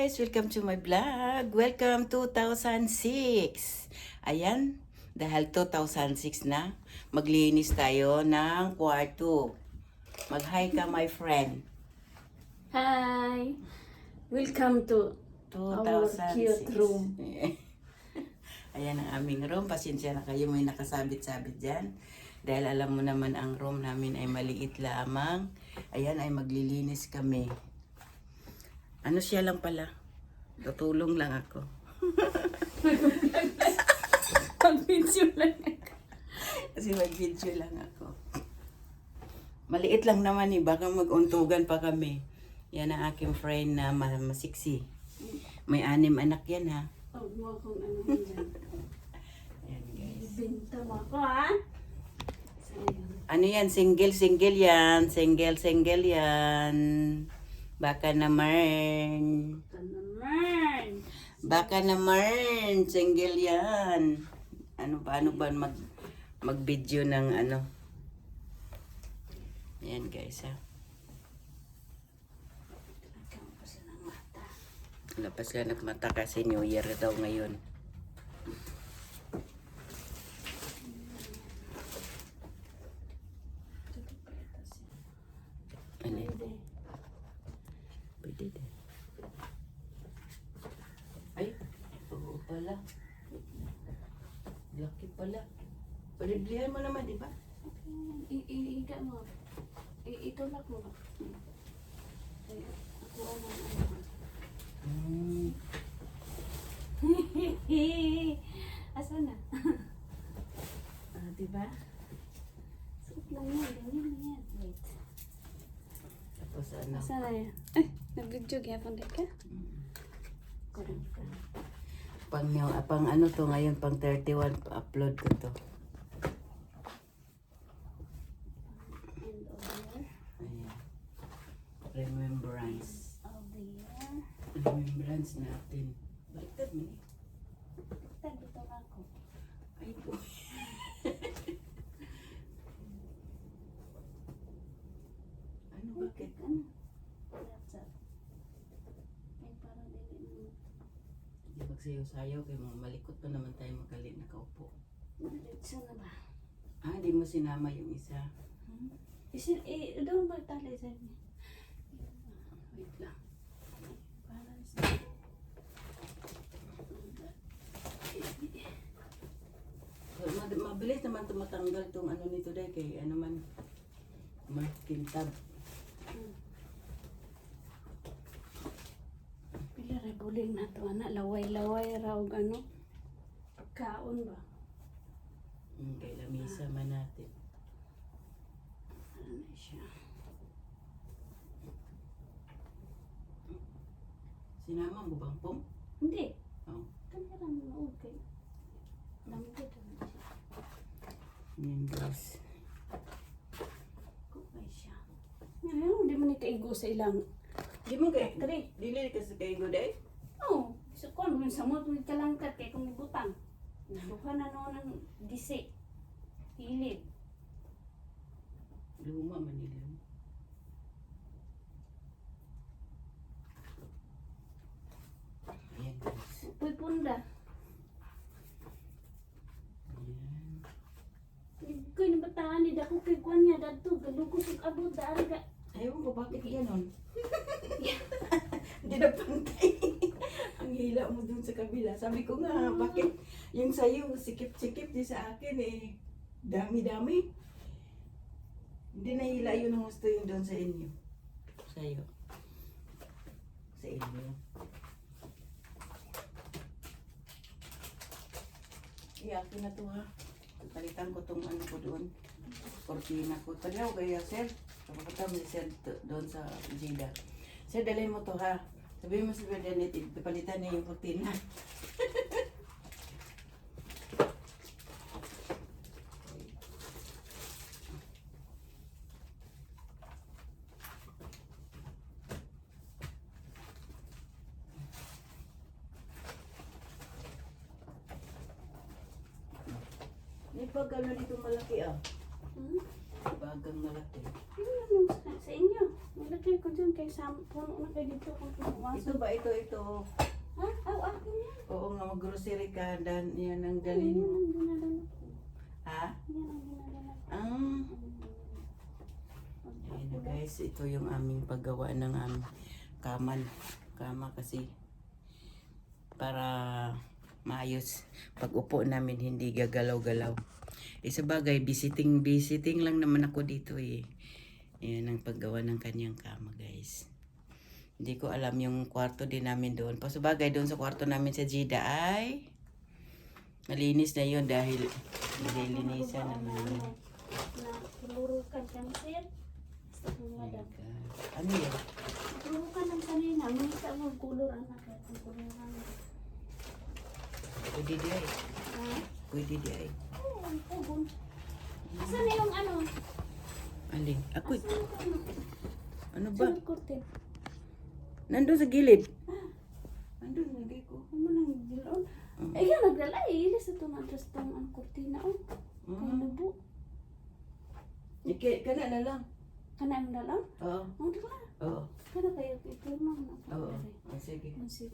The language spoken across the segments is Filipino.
guys! Welcome to my vlog! Welcome 2006! Ayan, dahil 2006 na, maglinis tayo ng kwarto. Mag-hi ka, my friend. Hi! Welcome to our 2006. cute room. Ayan ang aming room. Pasensya na kayo, may nakasabit-sabit dyan. Dahil alam mo naman ang room namin ay maliit lamang. Ayan, ay maglilinis kami. Ano siya lang pala? Tutulong lang ako. Pag-video lang. Kasi mag-video lang ako. Maliit lang naman eh. Baka mag-untugan pa kami. Yan ang aking friend na masiksi. May 6 anak yan ha. Huwag mo akong ano dyan. Ayan guys. Ibinta mo ako ha? Sayang. Ano yan? Single yan. Single yan. Baka naman. Ito naman. Baka naman. Single yan. Ano ba mag-video ng ano? Ayan guys ha. Nagkama pa siya ng mata. Lapas ka ng mata kasi New Year daw ngayon. Ano yun? Pwede. Pwede din. Ay, oo pala. Laki pala. Paliblihan mo naman, di ba? Iiga mo. Itulak mo ba? Ay, ako ang Hmm. Asa na? Diba? Suot lang yan. Ganyan na yan. Wait. Tapos ano? Asa na yan? Ay, nag-video gyapon din ka? Kurang ka. Pang ano to ngayon, pang 31 upload ko to. End of the year. Ayan. Remembrance. Of the year. Remembrance natin. Baliktad mo eh. Tagito ako. Ay po. Ano bakit? Ano? That's up. Ay, parang dili mo. Hindi magsayaw-sayaw kay mga malikot pa naman tayo magalit nakaupo. Diretso na ba? Ah, di mo sinama yung isa. Doon ba tali sa inyo? Wait lang. Para sa... Mabilis naman tumatanggal tong ano nito dahil kay ano man makintab. Pila rin buling na to, anak. Laway-laway raw ano. Kaon ba? Kay lamisa man natin. Ano na siya? Sinama mo bang pong? Hindi. Oo. Kamera mo okay. Lamig ito na siya. Yan guys. Kupay siya. Ngayon, hindi mo ni kaigo sa ilang. Di mo kay, Kari. dili ka sa kay Goday? Oo. Sa kon, sa mo tuwid kalangkat kay kung ibutang. Duha na noon ng disi. Hilid. Luma man nila. Ayan guys. Uy, punda. Ayan. Koy nabataan ni dako kay kuan niya dadto galugos ug abot daari ka. Ayaw ko bakit ganon? Hindi na pantay. Ang hila mo dun sa kabila. Sabi ko nga, bakit yung sayo, sikip-sikip di sa akin eh. Dami-dami. Hindi na hila yun ang gusto yung doon sa inyo. Sayo. Sa inyo. Akin na to ha. Palitan ko tong ano ko doon. Cortina ko. Palihaw kaya sir. Kapagkata mo si sir doon sa Jida. Sir, dalhin mo to ha. Sabihin mo sa Berdanit, palitan niya yung cortina. May pag ano dito malaki ah. Hmm? Bagang malaki. Ano sa inyo? Malagay ko dyan kay puno na kayo dito kung Ito pumasok. ba? Ito. Ha? Akin yan. Oo nga, mag-grocery ka. Dan, yan ang Yan dalhin mo. ang dinadala ko. Ha? Yan ang dinadala ko. Ayun na guys, ito yung aming paggawa ng aming kama kasi para maayos. Pag upo namin hindi gagalaw-galaw. Sa bagay, visiting lang naman ako dito eh. Ayan ang paggawa ng kanyang kama guys. Hindi ko alam yung kwarto din namin doon. Sa bagay doon sa kwarto namin sa Jeddah ay malinis na yun dahil nililinisan naman yun. Na tulurukan kang sir. Sa madam. Ano yun? Tulurukan ng kanina. May isa mo kulor anak. Ang kuluran. Pwede di ay. Ha? Pwede di ay. Oo, ang pugon. Asan na yung ano? Aling? Ako Asan yung ano? ano ba? Saan yung curtain? Nandun sa gilid. Ah, Nandun, hindi ko. ano mo nang dilaon? Eh, yan nagdala eh. Ilis ito na address tong ang kurtina. Oh, kaya nubo. Kana na lang. Kana ang dala? Oo. Ang dala. Oo. Kana kayo ipirma mo na. Oo. Sige. Sige.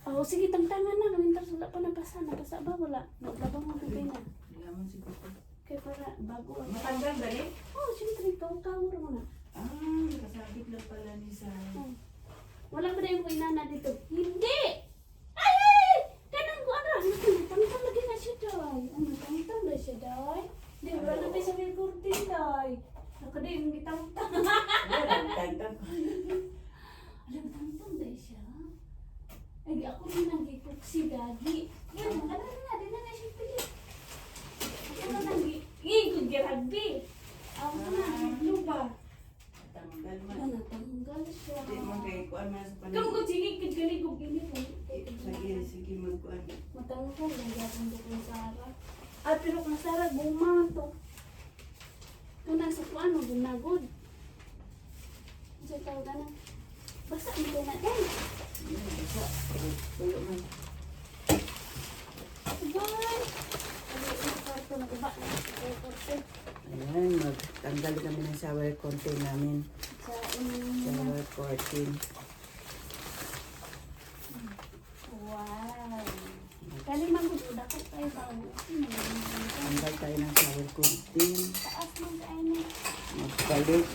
Oo. Oh, sige, tangtangan na. Winter, wala pa nabasa. Nabasa ba? Wala. Naglabang mo bibay na. Laman siguro. Kaya para bago ang... Matanggal ba eh? Oh, siyempre, tower mo na. Kasabit lang pala ni Sarah. Oh. Wala ba na yung inana dito? Hindi! Ay, ay! Kanang ko, ano? Tangtang lagi na siya, Day. Ano, tangtang na siya, Day? Di, wala na tayo sa may kurtin, Day. Nakada yung gitangtang. Tangtang ko. Alam, tangtang na siya. Ay, ako rin nang gipok si Daddy. Yan, ano na, di na siya pilit. Ako na nang gigod giragbi. Ako na, lupa. Tanggal man. Ano, tanggal siya. Hindi mo kay kuan man sa Kamu panig. ko sige, kagaligog ini po. Sige magkuan. Matangkal, nagagawin ko kung Sara. Ah, pero kung Sara, bumanto. Kung nasa ko ano, ginagod. Kasi tawag na. Basta, hindi na din. Isa. Tuyo man. Bye! Ano yung kwarto na iba? Kwarto. Ayan, magtanggal kami ng shower curtain namin. Sa Shower curtain. wow. Kalimang ko, dako tayo ba? Tanggal tayo ng shower curtain. Taas man tayo na. Magpalit.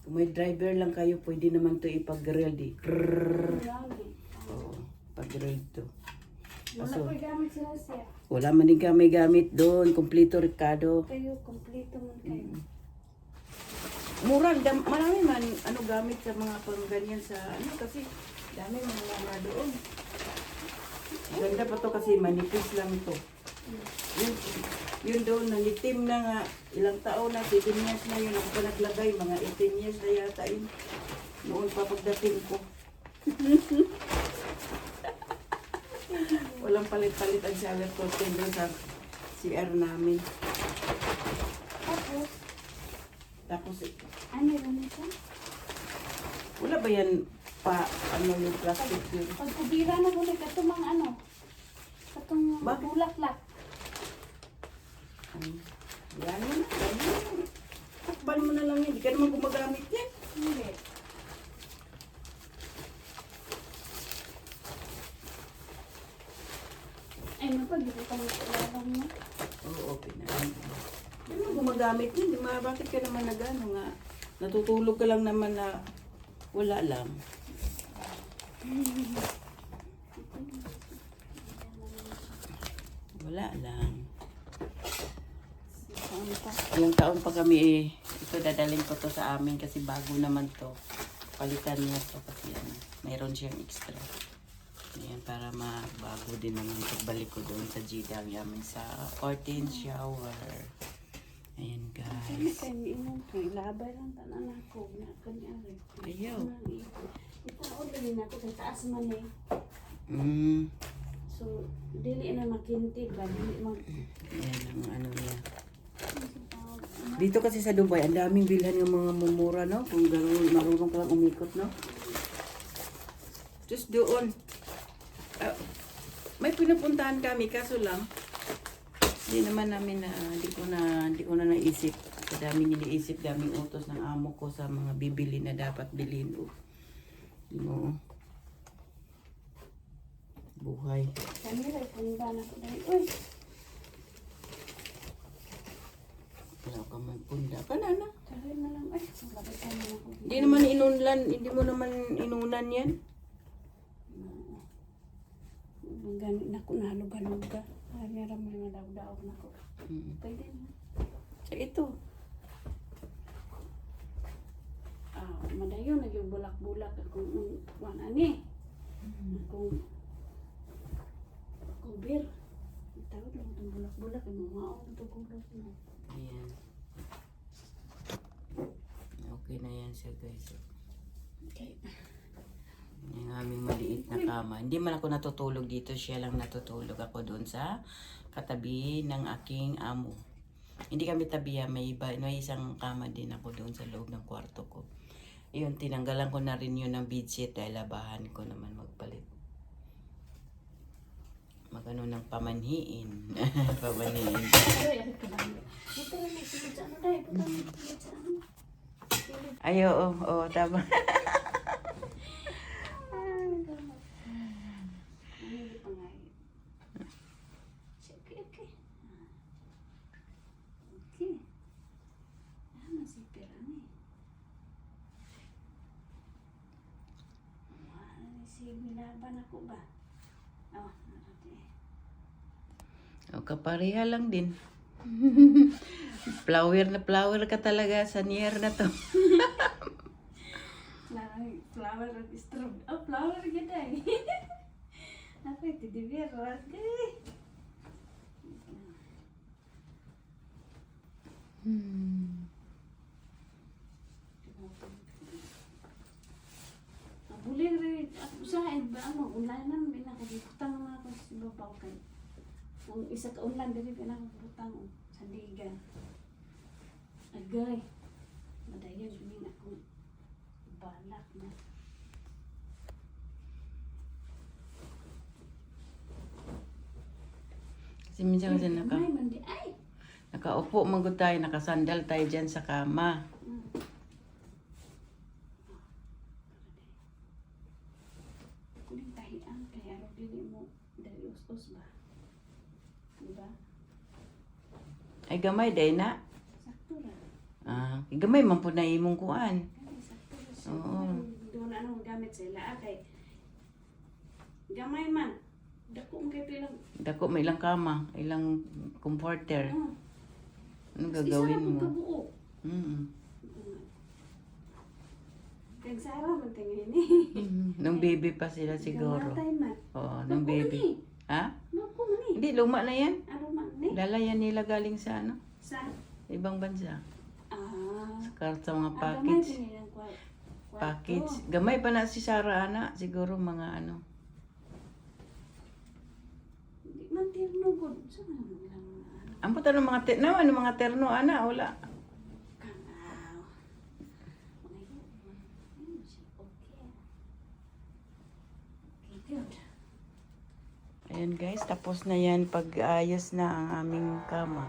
Kung may driver lang kayo, pwede naman to ipag-grill di. Grabe. Oo, pag-grill to. Wala Kaso, ko gamit sila siya. wala man din kami gamit doon. Kompleto Ricardo. Kayo, kompleto man kayo. Mura, marami man ano gamit sa mga pangganyan sa ano kasi dami mga mura doon. Ganda pa to kasi manipis lang to. Yun doon, nangitim na nga, ilang taon na, 7 years na yun, ako pa naglagay, mga 18 years na yata yun. Noon pa pagdating ko. Walang palit-palit ang shower curtain doon sa CR namin. Tapos, Tapos, ano yun ito? wala ba yan pa, ano yung plastic yun? Pag kubira na muna, katumang ano? Katong Bakit? bulaklak. Yan mo na, yan mo. Takpan mo na lang yan, di ka naman gumagamit yan. Hindi. Ay, mapag-ibutang lalabang mo. Oo, pinahin. Di naman gumagamit yan, di ba? Bakit ka naman nag-ano nga? Natutulog ka lang naman na wala lang. Wala lang. Ilang taon pa kami eh. Ito dadalhin ko to sa amin kasi bago naman to. Palitan niya to kasi ano, mayroon siyang extra. Ayan, para mabago din naman pagbalik ko doon sa Jeddah yamin sa curtain shower. Ayan Hindi guys. kayo iinom to. Ilabay lang tanan ako. Na kanyari. Ayaw. Itaon din ako sa taas man eh. Mm. So, dili na makintig ba? Dili mag... Ayan ang ano niya. Dito kasi sa Dubai, ang daming bilhan ng mga mumura, no? Kung gano'n, marunong ka lang umikot, no? Just doon. May pinupuntahan kami, kaso lang, hindi naman namin na, hindi ko na naisip. Daming iniisip, daming utos ng amo ko sa mga bibili na dapat bilhin. No. Buhay. Kanila, punta na ko dahil. Uy! Wala ka may punda ka na na. Sabi na lang, ay, magkabitan na ako. Hindi naman inunlan, hindi mo naman inunan yan. Ganit na ko, nalog-halog ka. Ay, meron mo naman daw na ko. Pwede na. So ito. Madayon, naging bulak-bulak akong kuwan ani. Akong cover. Tawag lang itong bulak-bulak. Yung maong itong bulak na. Ayan. Okay na yan siya guys. Okay. Yung aming maliit na kama. Hindi man ako natutulog dito. Siya lang natutulog ako doon sa katabi ng aking amo. Hindi kami tabihan. May isang kama din ako doon sa loob ng kwarto ko. Yun, tinanggalan ko na rin yun ng bedsheet dahil labahan ko naman magpalit. Magano ng pamanhiin. Pamanhiin. Ay, ano ka lang. Ito rin, may sunod sa ano dahil. Ito rin, sunod sa ano. Ay, oo, tama. Okay. Okay. Masipir ani. Bilaban ako ba? O, kapareha lang din. Flower ka talaga sa nier na to. Flower at straw. Oh, flower ganda eh. Apa itu di biar warga. Boleh rin ako sa ba ano unanan binakabutang naman ako sa babaw kay. Ang isa ka ulan diri binakabutang sa digan. Agay. Madayon bining ako balak na. Kasi minsan kasi Ay, mandi ay. nakaupo magod tayo, nakasandal tayo dyan sa kama. Kuning tahian kaya araw dili mo dari us-us ba? Diba? Ay gamay day na. Sakto ra. Gamay man po na imong kuan. Ay, sakto ra siya. Oo. Doon anong gamit sila kay gamay man. Dako mo kay pilang. Dako may ilang kama, ilang comforter. Ano gagawin mo? Kabuo. Kag Sara man tingin ni. Nung baby pa sila siguro. Gamatay man. Oo, nung baby. Ha? Mako man ni. Hindi, luma na yan. Ano man ni? Dala yan nila galing sa ano? Sa Ibang bansa. Sa mga Gamay package. tingin ang kwarto. Package. Gamay pa na si Sarah ana. Siguro mga ano. Di man tirno gud. Sa man ilang ano. Ang puta ng mga terno. Ano mga terno ana? Wala. Kanaw. Okay. Okay, good. Ayan guys, tapos na yan pag-ayos na ang aming kama.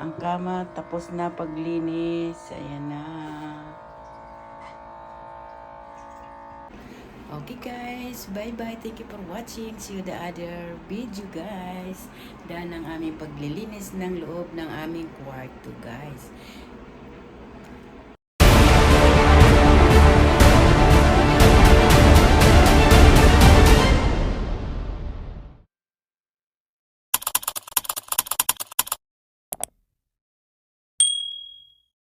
Ang kama, tapos na paglinis. Ayan na. Okay guys, bye-bye. Thank you for watching. See you the other video guys. Dahil ang aming paglilinis ng loob ng aming kwarto guys.